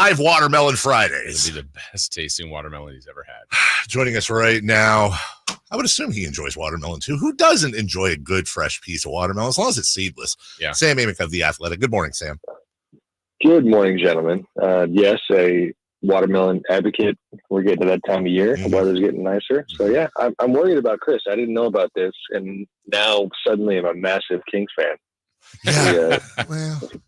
Live Watermelon Fridays. It'll be the best tasting watermelon he's ever had. Joining us right now, I would assume he enjoys watermelon too. Who doesn't enjoy a good fresh piece of watermelon as long as it's seedless? Yeah. Sam Amick of The Athletic. Good morning, Sam. Good morning, gentlemen. Yes, a watermelon advocate. We're getting to that time of year. The weather's getting nicer. So, yeah, I'm worried about Chris. I didn't know about this, and now suddenly I'm a massive Kings fan. Yeah.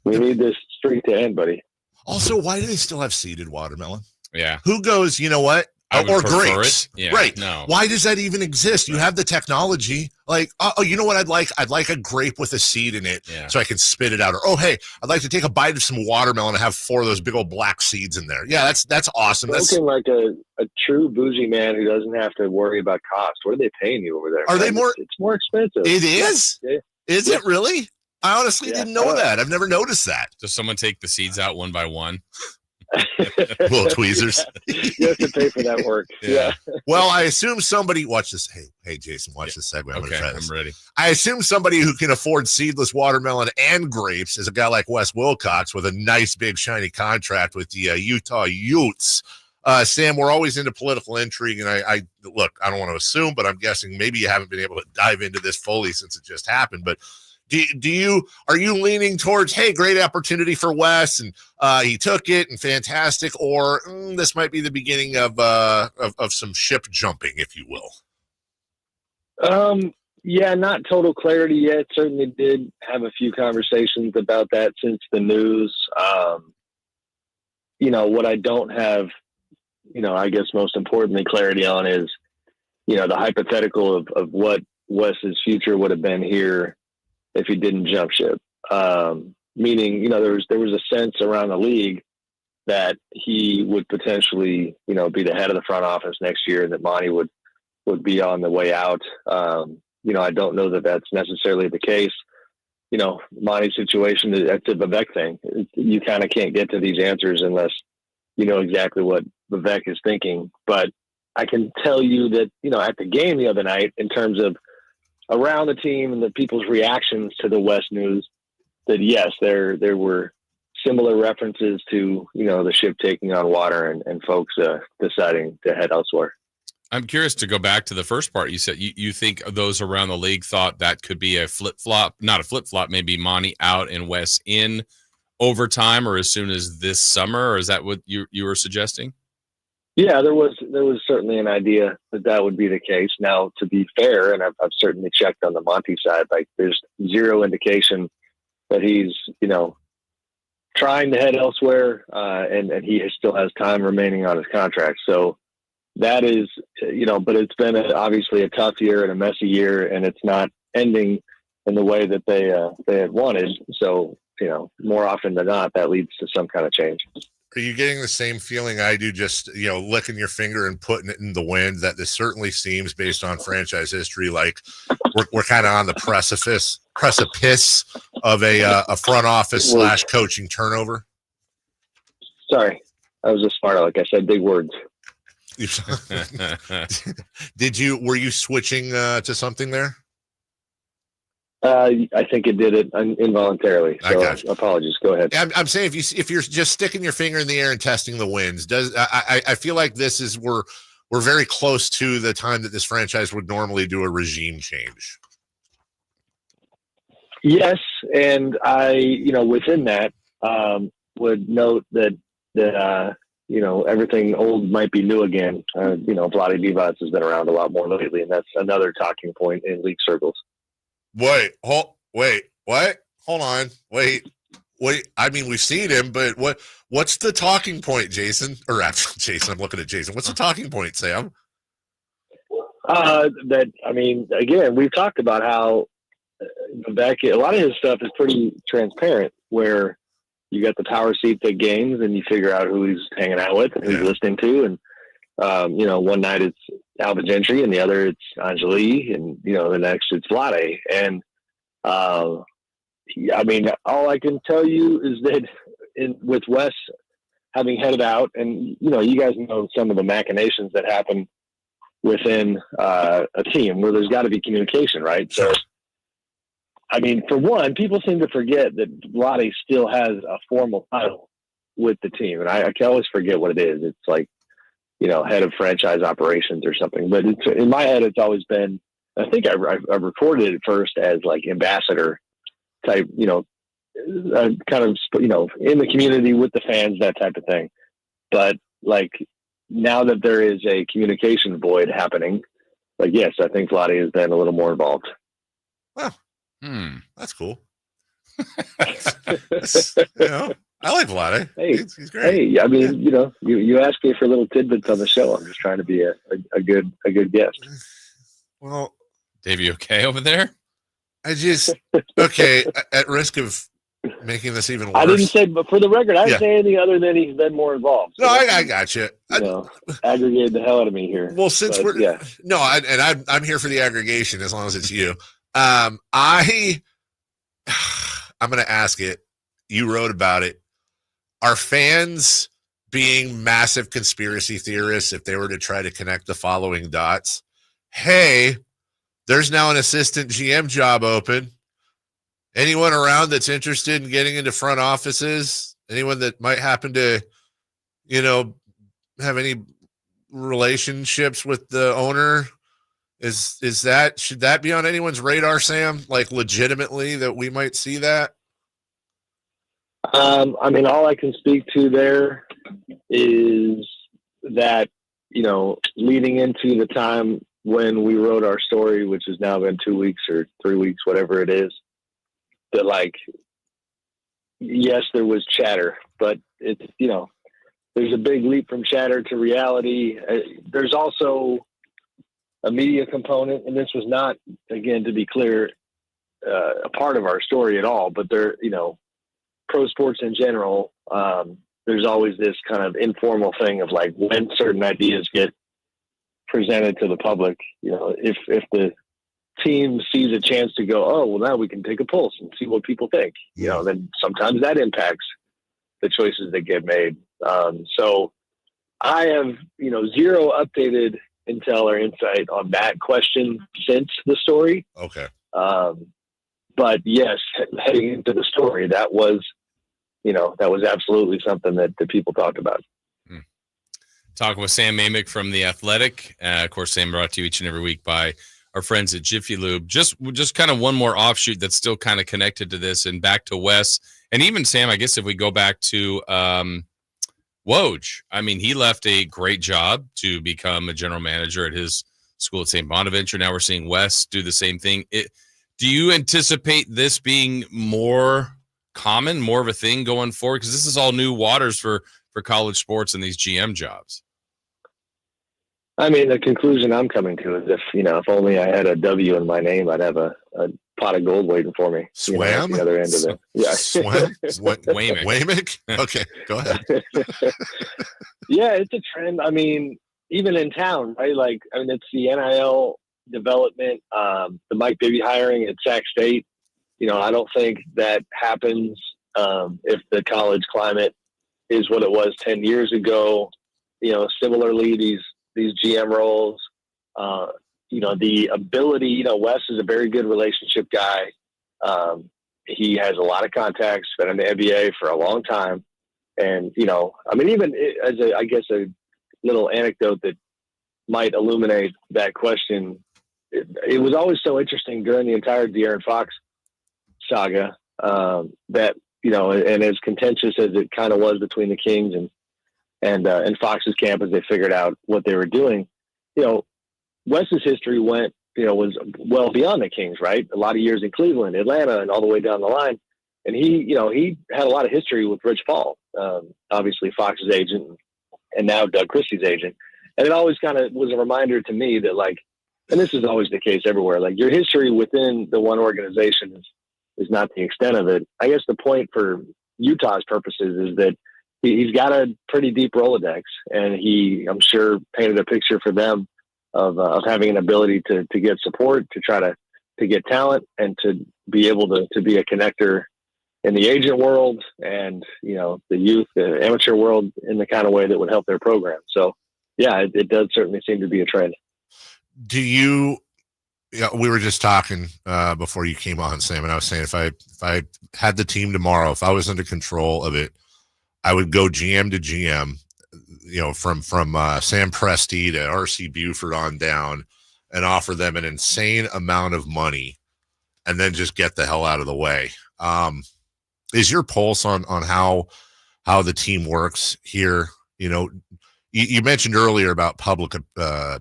We need this streak to end, buddy. Also, why do they still have seeded watermelon? Yeah. Who goes, you know what? Or grapes. Yeah, right. No. Why does that even exist? You have the technology. Like, you know what I'd like? I'd like a grape with a seed in it so I can spit it out. Or, oh, hey, I'd like to take a bite of some watermelon and have 4 of those big old black seeds in there. Yeah, that's awesome. That's like a true bougie man who doesn't have to worry about cost. What are they paying you over there? Are they more? It's more expensive. It is? Yeah. Is it really? I honestly didn't know that. I've never noticed that. Does someone take the seeds out one by one? Little tweezers. You have to pay for that work. Yeah. Well, I assume somebody watch this. Hey, Jason, watch this segue. I'm gonna try this. I'm ready. I assume somebody who can afford seedless watermelon and grapes is a guy like Wes Wilcox with a nice, big, shiny contract with the Utah Utes. Sam, we're always into political intrigue, and I look. I don't want to assume, but I'm guessing maybe you haven't been able to dive into this fully since it just happened, but. Are you leaning towards, hey, great opportunity for Wes and he took it and fantastic, or this might be the beginning of some ship jumping, if you will? Yeah, not total clarity yet. Certainly did have a few conversations about that since the news. What I don't have, I guess most importantly clarity on is, the hypothetical of what Wes's future would have been here if he didn't jump ship. Meaning, there was a sense around the league that he would potentially, be the head of the front office next year, and that Monty would be on the way out. I don't know that that's necessarily the case. Monty's situation, that's a Vivek thing. You kind of can't get to these answers unless you know exactly what Vivek is thinking. But I can tell you that, at the game the other night, in terms of around the team and the people's reactions to the West news, that yes, there were similar references to, the ship taking on water and folks deciding to head elsewhere. I'm curious to go back to the first part. You said you think those around the league thought that could be a flip-flop, not a flip-flop, maybe Monty out and Wes in over time or as soon as this summer, or is that what you were suggesting? Yeah, there was certainly an idea that would be the case. Now, to be fair, and I've certainly checked on the Monty side, like there's zero indication that he's, trying to head elsewhere, and he still has time remaining on his contract. So that is, but it's been obviously a tough year and a messy year, and it's not ending in the way that they had wanted. So, more often than not, that leads to some kind of change. Are you getting the same feeling I do, just, licking your finger and putting it in the wind, that this certainly seems, based on franchise history, like we're kind of on the precipice of a front office / coaching turnover? Sorry, I was a smart aleck. I said big words. Were you switching to something there? I think it did it involuntarily. So apologies. Go ahead. I'm saying if you're just sticking your finger in the air and testing the winds, I feel like we're very close to the time that this franchise would normally do a regime change. Yes, and I within that would note that everything old might be new again. Vlade Divac has been around a lot more lately, and that's another talking point in league circles. Wait, what? Hold on. Wait. I mean, we've seen him, but what's the talking point, Jason? Or actually, Jason, I'm looking at Jason. What's the talking point, Sam? Again, we've talked about how a lot of his stuff is pretty transparent, where you got the power seats at games and you figure out who he's hanging out with and who he's listening to. And, one night it's Alvin Gentry and the other it's Angeli, and, the next it's Vlade. And, all I can tell you is that with Wes having headed out, and, you guys know some of the machinations that happen within a team where there's got to be communication, right? So, for one, people seem to forget that Vlade still has a formal title with the team, and I can always forget what it is. It's like, head of franchise operations or something. But in my head, it's always been, I think I recorded it first as like ambassador type, kind of, in the community with the fans, that type of thing. But like, now that there is a communication void happening, like, yes, I think Vlade has been a little more involved. Well, that's cool. I like Vlade. Hey, he's great. Hey, I mean, you ask me for little tidbits on the show. I'm just trying to be a good guest. Well, Dave, you okay over there? Okay, at risk of making this even worse. I didn't say, but for the record, I didn't say anything other than he's been more involved. So no, I got you. Aggregated the hell out of me here. Well, since I'm here for the aggregation as long as it's you. I'm going to ask it. You wrote about it. Are fans being massive conspiracy theorists if they were to try to connect the following dots? Hey, there's now an assistant GM job open. Anyone around that's interested in getting into front offices? Anyone that might happen to, have any relationships with the owner? Should that be on anyone's radar, Sam? Like legitimately that we might see that? I mean, all I can speak to there is that, leading into the time when we wrote our story, which has now been 2 weeks or 3 weeks, whatever it is, that like, yes, there was chatter, but it's, there's a big leap from chatter to reality. There's also a media component, and this was not, again, to be clear, a part of our story at all, but there, pro sports in general, there's always this kind of informal thing of like when certain ideas get presented to the public, if the team sees a chance to go, oh, well, now we can take a pulse and see what people think, then sometimes that impacts the choices that get made. So I have, zero updated intel or insight on that question since the story. Okay. But yes, heading into the story, that was absolutely something that the people talked about. Talking with Sam Amick from The Athletic. Of course, Sam brought to you each and every week by our friends at Jiffy Lube. Just kind of one more offshoot that's still kind of connected to this and back to Wes. And even Sam, I guess if we go back to Woj, I mean, he left a great job to become a general manager at his school at St. Bonaventure. Now we're seeing Wes do the same thing. Do you anticipate this being more common, more of a thing going forward? Because this is all new waters for college sports and these GM jobs. I mean, the conclusion I'm coming to is if only I had a W in my name, I'd have a pot of gold waiting for me. Swam? At the other end of it. Yeah. Swam? Wamick? Okay, go ahead. Yeah, it's a trend. I mean, even in town, right? Like, I mean, it's the NIL development, the Mike Bibby hiring at Sac State. I don't think that happens if the college climate is what it was 10 years ago. Similarly, these GM roles, the ability, Wes is a very good relationship guy. He has a lot of contacts, been in the NBA for a long time. And, I mean, even as a little anecdote that might illuminate that question, it was always so interesting during the entire De'Aaron Fox saga that, and as contentious as it kind of was between the Kings and Fox's camp as they figured out what they were doing, Wes's history was well beyond the Kings, right? A lot of years in Cleveland, Atlanta, and all the way down the line. And he had a lot of history with Rich Paul, obviously Fox's agent, and now Doug Christie's agent. And it always kind of was a reminder to me that, like, and this is always the case everywhere, like your history within the one organization is not the extent of it. I guess the point for Utah's purposes is that he's got a pretty deep Rolodex, and I'm sure, painted a picture for them of having an ability to get support, to try to get talent, and to be able to be a connector in the agent world and, the youth, the amateur world in the kind of way that would help their program. So yeah, it does certainly seem to be a trend. Do you, we were just talking before you came on, Sam, and I was saying, if I had the team tomorrow, if I was under control of it, I would go GM to GM, from Sam Presti to RC Buford on down, and offer them an insane amount of money, and then just get the hell out of the way. Is your pulse on how the team works here? You mentioned earlier about public, the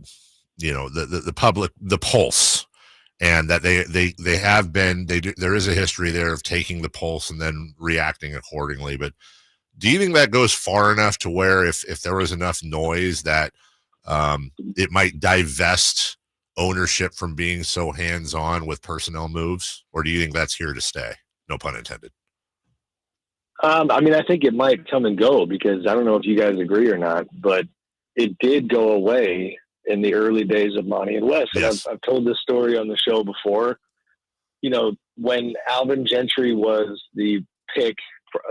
public, the pulse, and that they have been, there is a history there of taking the pulse and then reacting accordingly. But do you think that goes far enough to where if there was enough noise that it might divest ownership from being so hands-on with personnel moves? Or do you think that's here to stay? No pun intended. I think it might come and go, because I don't know if you guys agree or not, but it did go away in the early days of Monty and Wes. Yes. And I've told this story on the show before. When Alvin Gentry was the pick,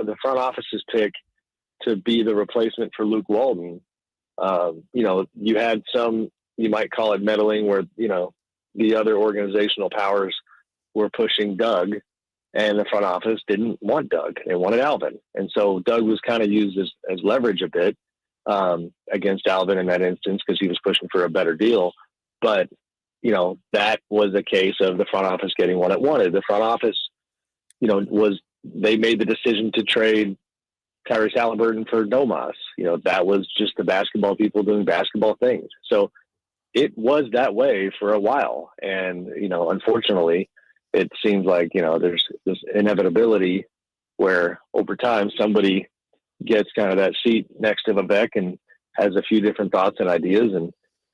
the front office's pick to be the replacement for Luke Walton, you had some, you might call it meddling, where, the other organizational powers were pushing Doug, and the front office didn't want Doug. They wanted Alvin. And so Doug was kind of used as leverage a bit against Alvin in that instance, because he was pushing for a better deal. But, that was a case of the front office getting what it wanted. The front office, they made the decision to trade Tyrese Halliburton for Domas. That was just the basketball people doing basketball things. So it was that way for a while. And, unfortunately, it seems like, there's this inevitability where over time somebody gets kind of that seat next to Vivek and has a few different thoughts and ideas,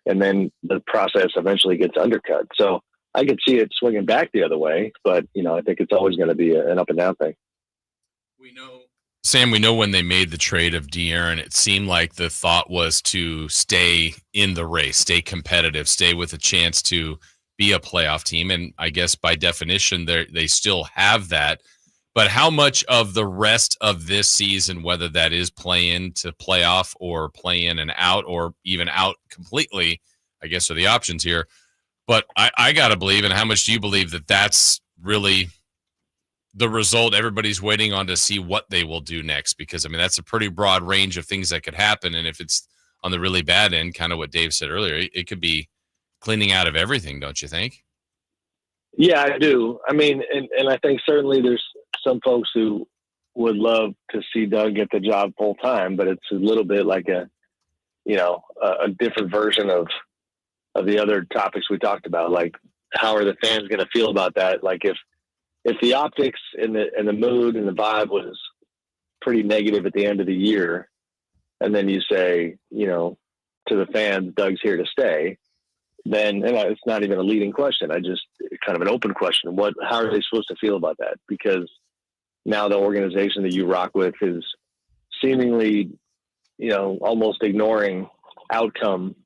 and then the process eventually gets undercut. So I could see it swinging back the other way, but, I think it's always going to be an up and down thing. Sam, we know when they made the trade of De'Aaron, it seemed like the thought was to stay in the race, stay competitive, stay with a chance to be a playoff team. And I guess by definition, they still have that. But how much of the rest of this season, whether that is play in to playoff or play in and out, or even out completely, I guess are the options here. But I got to believe, and how much do you believe that that's really the result everybody's waiting on to see what they will do next? Because, that's a pretty broad range of things that could happen. And if it's on the really bad end, kind of what Dave said earlier, it could be cleaning out of everything, don't you think? Yeah, I do. And I think certainly there's some folks who would love to see Doug get the job full time, but it's a little bit like a different version of the other topics we talked about. Like, how are the fans going to feel about that? Like, if the optics and the mood and the vibe was pretty negative at the end of the year, and then you say, to the fans, Doug's here to stay, then, and it's not even a leading question. Kind of an open question. How are they supposed to feel about that? Because now the organization that you rock with is seemingly, almost ignoring outcome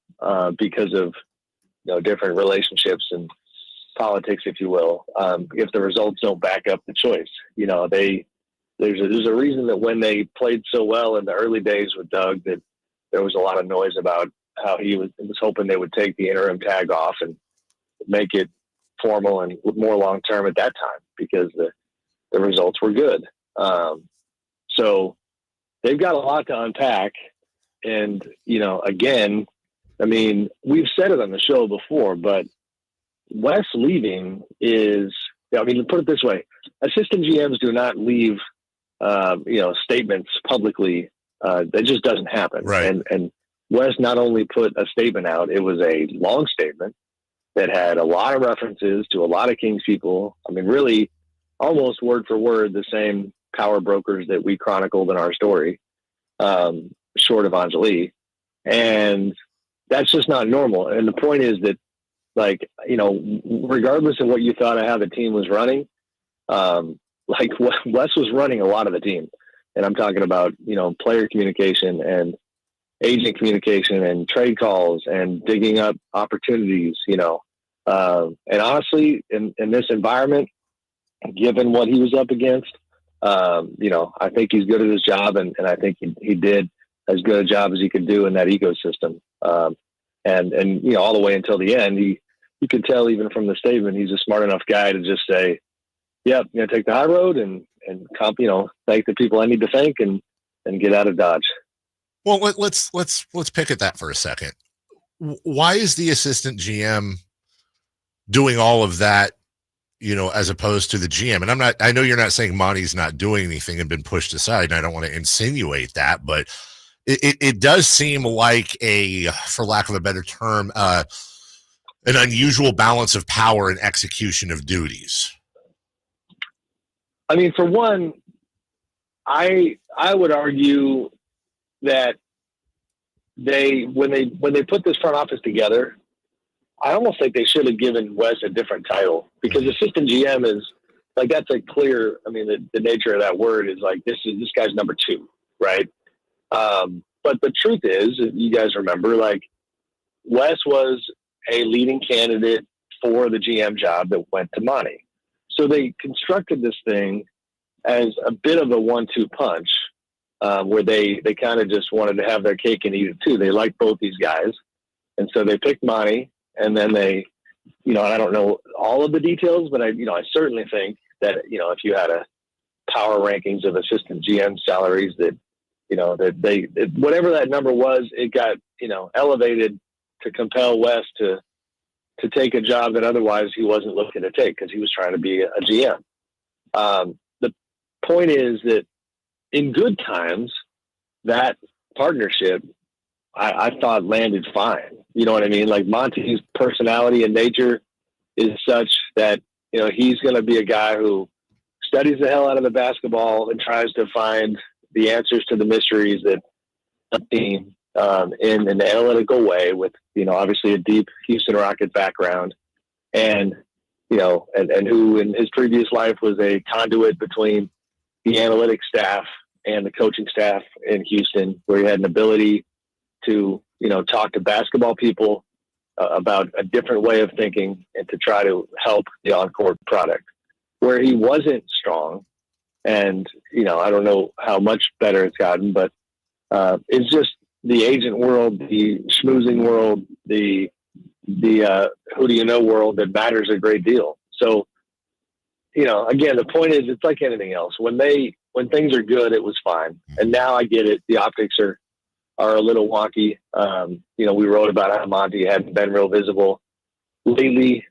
because of, different relationships and politics, if you will. If the results don't back up the choice, there's a reason that when they played so well in the early days with Doug, that there was a lot of noise about how he was hoping they would take the interim tag off and make it formal and more long-term at that time, because the results were good. So they've got a lot to unpack. And, again, we've said it on the show before, but Wes leaving is, put it this way, assistant GMs do not leave, statements publicly. That just doesn't happen. Right. And Wes not only put a statement out, it was a long statement that had a lot of references to a lot of Kings people. Really almost word for word, the same power brokers that we chronicled in our story, short of Anjali. And that's just not normal. And the point is that, regardless of what you thought of how the team was running, Wes was running a lot of the team. And I'm talking about, player communication and agent communication and trade calls and digging up opportunities, and honestly, in this environment, given what he was up against, I think he's good at his job. And I think he did as good a job as he could do in that ecosystem. And all the way until the end, you could tell even from the statement, he's a smart enough guy to just say, yep, take the high road and thank the people I need to thank and and get out of Dodge. Well, let's pick at that for a second. Why is the assistant GM doing all of that, as opposed to the GM? And I know you're not saying Monty's not doing anything and been pushed aside, and I don't want to insinuate that, but it does seem like for lack of a better term, an unusual balance of power and execution of duties. I mean, for one, I would argue that when they put this front office together, I almost think they should have given Wes a different title, because assistant GM is like, that's a clear, I mean, the nature of that word is like, this guy's number 2, right? But the truth is, you guys remember, like, Wes was a leading candidate for the GM job that went to Monty. So they constructed this thing as a bit of a 1-2 punch, where they kind of just wanted to have their cake and eat it too. They liked both these guys. And so they picked Monty, and then they, and I don't know all of the details, but I certainly think that, if you had a power rankings of assistant GM salaries, that, that whatever that number was, it got, elevated to compel Wes to take a job that otherwise he wasn't looking to take, because he was trying to be a GM. The point is that in good times, that partnership, I thought landed fine. You know what I mean? Like, Monty's personality and nature is such that, he's going to be a guy who studies the hell out of the basketball and tries to find the answers to the mysteries that a team in an analytical way with, obviously a deep Houston Rocket background, and who in his previous life was a conduit between the analytics staff and the coaching staff in Houston, where he had an ability to, talk to basketball people about a different way of thinking and to try to help the on-court product. Where he wasn't strong, and, I don't know how much better it's gotten, but it's just the agent world, the schmoozing world, the who do you know world that matters a great deal. So, again, the point is, it's like anything else. When things are good, it was fine. And now I get it. The optics are a little wonky. We wrote about how Monty hadn't been real visible lately.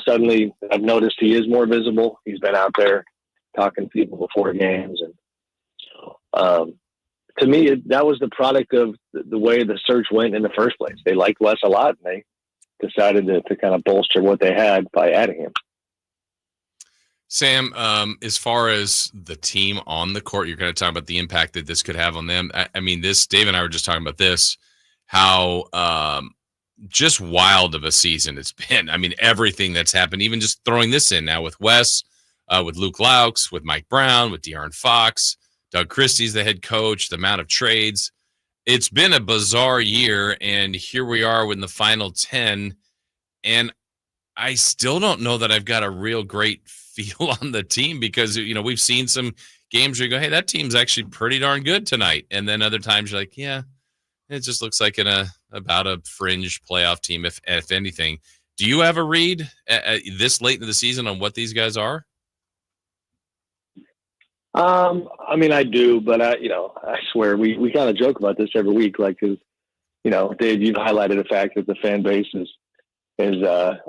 Suddenly I've noticed he is more visible. He's been out there talking to people before games. And to me, that was the product of the way the search went in the first place. They liked Wes a lot, and they decided to kind of bolster what they had by adding him. Sam, as far as the team on the court, you're going to talk about the impact that this could have on them. I mean, Dave and I were just talking about this, how just wild of a season it's been. I mean, everything that's happened, even just throwing this in now with Wes, with Luke Laux, with Mike Brown, with De'Aaron Fox, Doug Christie's the head coach, the amount of trades. It's been a bizarre year, and here we are in the final 10, and I still don't know that I've got a real great feel on the team, because, we've seen some games where you go, hey, that team's actually pretty darn good tonight. And then other times you're like, yeah, it just looks like about a fringe playoff team, if anything. Do you have a read this late in the season on what these guys are? I mean, I do, but I swear we kind of joke about this every week, like, cause Dave, you've highlighted the fact that the fan base is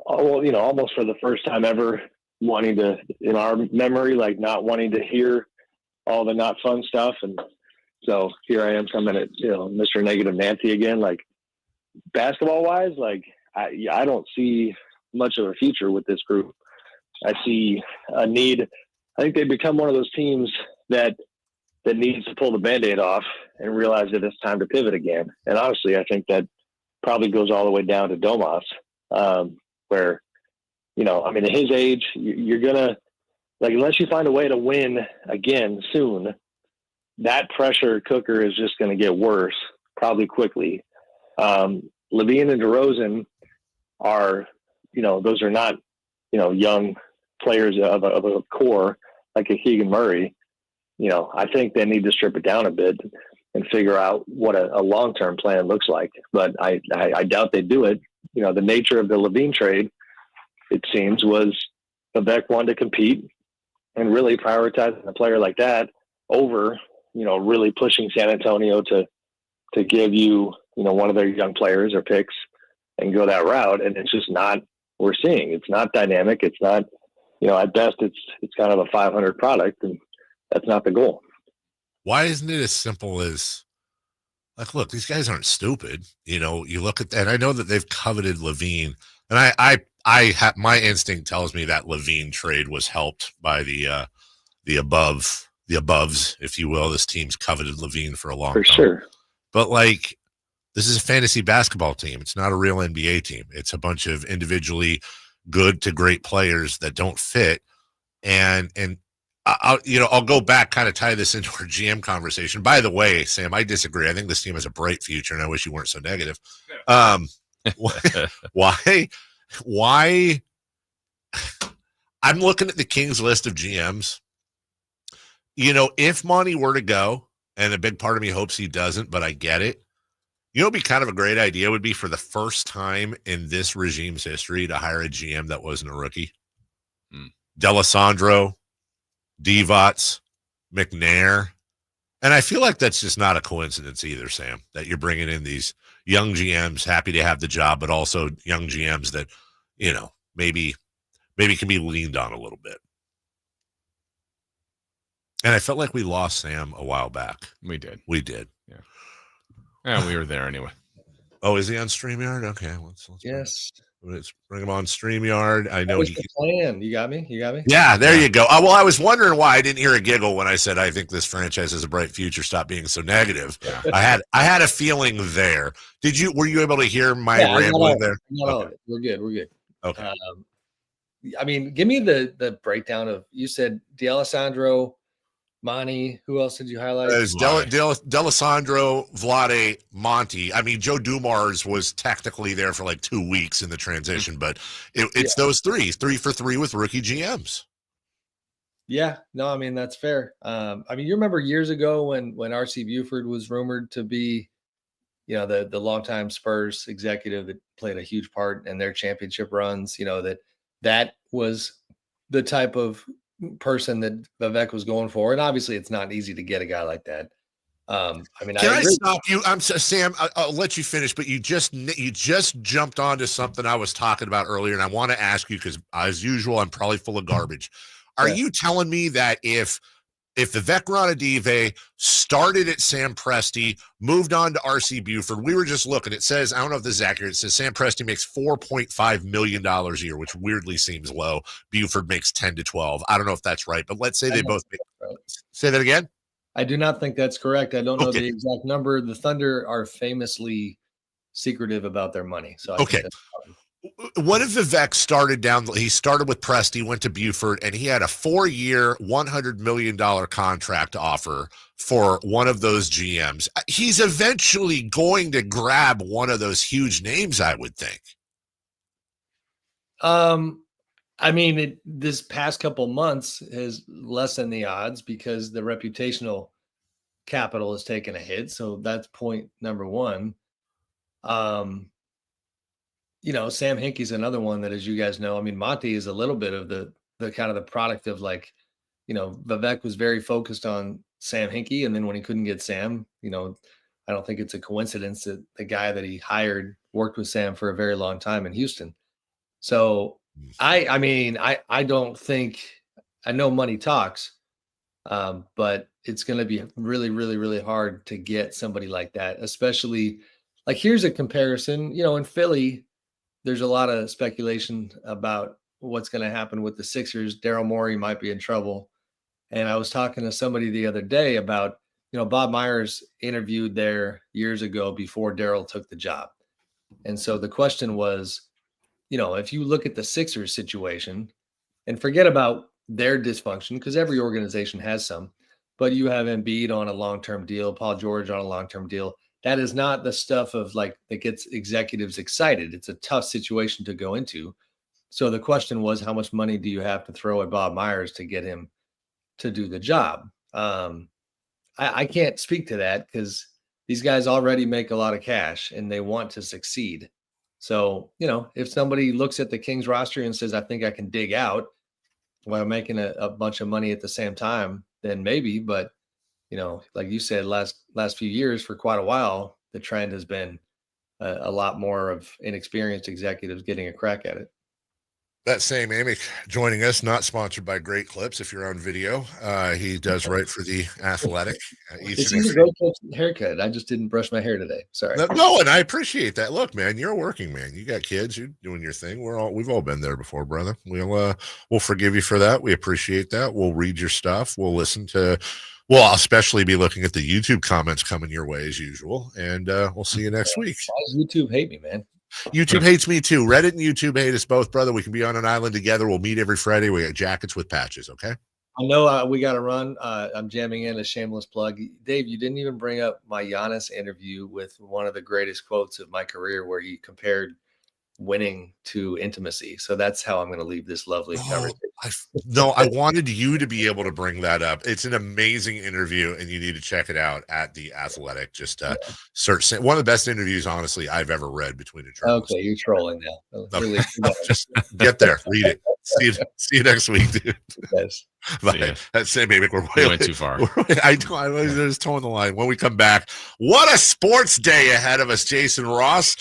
almost for the first time ever wanting to, in our memory, like, not wanting to hear all the not fun stuff. And so here I am coming at, Mr. Negative Nancy again, like, basketball wise, like, I don't see much of a future with this group. I see a need. I think they become one of those teams that needs to pull the Band-Aid off and realize that it's time to pivot again. And honestly, I think that probably goes all the way down to Domas, where, at his age, you're going to, like, unless you find a way to win again soon, that pressure cooker is just going to get worse probably quickly. LaVine and DeRozan are, those are not, young players of a core like a Keegan Murray. I think they need to strip it down a bit and figure out what a long-term plan looks like. But I doubt they do it. The nature of the LaVine trade, it seems, was Vivek wanted to compete and really prioritizing a player like that over, really pushing San Antonio to give you, one of their young players or picks and go that route. And it's just not, we're seeing, it's not dynamic. It's not, at best it's kind of a 500 product, and that's not the goal. Why isn't it as simple as, like, look, these guys aren't stupid. You look at that, and I know that they've coveted Levine, and my instinct tells me that Levine trade was helped by the aboves, if you will. This team's coveted Levine for a long time. For sure. But like, this is a fantasy basketball team. It's not a real NBA team. It's a bunch of individually good to great players that don't fit. And I'll go back, kind of tie this into our GM conversation. By the way, Sam, I disagree. I think this team has a bright future, and I wish you weren't so negative. Why? I'm looking at the Kings list of GMs. If Monty were to go, and a big part of me hopes he doesn't, but I get it. It'd be kind of a great idea would be for the first time in this regime's history to hire a GM that wasn't a rookie. D'Alessandro, Divac, McNair. And I feel like that's just not a coincidence either, Sam, that you're bringing in these young GMs happy to have the job, but also young GMs that, maybe can be leaned on a little bit. And I felt like we lost Sam a while back. We did. Yeah. And we were there anyway. Oh, is he on StreamYard? Okay. Let's bring him on StreamYard. I know he plan. You got me? Yeah, there you go. Well, I was wondering why I didn't hear a giggle when I said I think this franchise has a bright future. Stop being so negative. Yeah. I had a feeling there. Were you able to hear my rambling there? No, we're good. Okay. Give me the breakdown of, you said D'Alessandro, Monty, who else did you highlight? D'Alessandro, Vlade, Monty. Joe Dumars was technically there for like 2 weeks in the transition, but it's those three for three with rookie GMs. Yeah, no, that's fair. You remember years ago when R.C. Buford was rumored to be, the longtime Spurs executive that played a huge part in their championship runs, that was the type of person that Vivek was going for. And obviously it's not easy to get a guy like that. Can I stop you? Sam, I'll let you finish, but you just jumped onto something I was talking about earlier. And I want to ask you, because as usual, I'm probably full of garbage. Are you telling me that if Vivek Ranadive started at Sam Presti, moved on to R.C. Buford, we were just looking, it says, I don't know if this is accurate, it says Sam Presti makes $4.5 million a year, which weirdly seems low. Buford makes 10 to 12. I don't know if that's right, but let's say they both make, say that again. I do not think that's correct. I don't know the exact number. The Thunder are famously secretive about their money. So what if Vivek he started with Presti, went to Buford, and he had a 4-year, $100 million contract offer for one of those GMs? He's eventually going to grab one of those huge names, I would think. This past couple months has lessened the odds because the reputational capital has taken a hit. So that's point number one. Sam Hinkie's another one that, as you guys know, Monty is a little bit of the kind of the product of Vivek was very focused on Sam Hinkie. And then when he couldn't get Sam, I don't think it's a coincidence that the guy that he hired worked with Sam for a very long time in Houston. So I don't think, I know money talks, but it's going to be really, really, really hard to get somebody like that, especially here's a comparison, in Philly. There's a lot of speculation about what's going to happen with the Sixers. Daryl Morey might be in trouble. And I was talking to somebody the other day about, Bob Myers interviewed there years ago before Daryl took the job. And so the question was, if you look at the Sixers situation and forget about their dysfunction, because every organization has some, but you have Embiid on a long-term deal, Paul George on a long-term deal. That is not the stuff of that gets executives excited. It's a tough situation to go into. So the question was, how much money do you have to throw at Bob Myers to get him to do the job? I can't speak to that because these guys already make a lot of cash and they want to succeed. So, if somebody looks at the Kings roster and says, I think I can dig out while making a bunch of money at the same time, then maybe, but like you said, last few years, for quite a while, the trend has been a lot more of inexperienced executives getting a crack at it. That same Amick joining us, not sponsored by Great Clips. If you're on video, he does write for The Athletic. It's a Great Clips haircut. I just didn't brush my hair today. Sorry. No, and I appreciate that. Look, man, you're a working man. You got kids. You're doing your thing. We've all been there before, brother. We'll forgive you for that. We appreciate that. We'll read your stuff. We'll listen to. Well, I'll especially be looking at the YouTube comments coming your way as usual, and we'll see you next week. Why does YouTube hate me, man? YouTube hates me too. Reddit and YouTube hate us both, brother. We can be on an island together. We'll meet every Friday. We got jackets with patches, okay? I know we got to run. I'm jamming in a shameless plug. Dave, you didn't even bring up my Giannis interview with one of the greatest quotes of my career, where he compared winning to intimacy. So that's how I'm going to leave this lovely conversation. I wanted you to be able to bring that up. It's an amazing interview, and you need to check it out at The Athletic. Just search one of the best interviews, honestly, I've ever read between a journalist. Okay, you're trolling now. Really, just get there, read it. See you next week, dude. Yes. That's same Amick. We went too far. I was just towing the line. When we come back, what a sports day ahead of us, Jason Ross.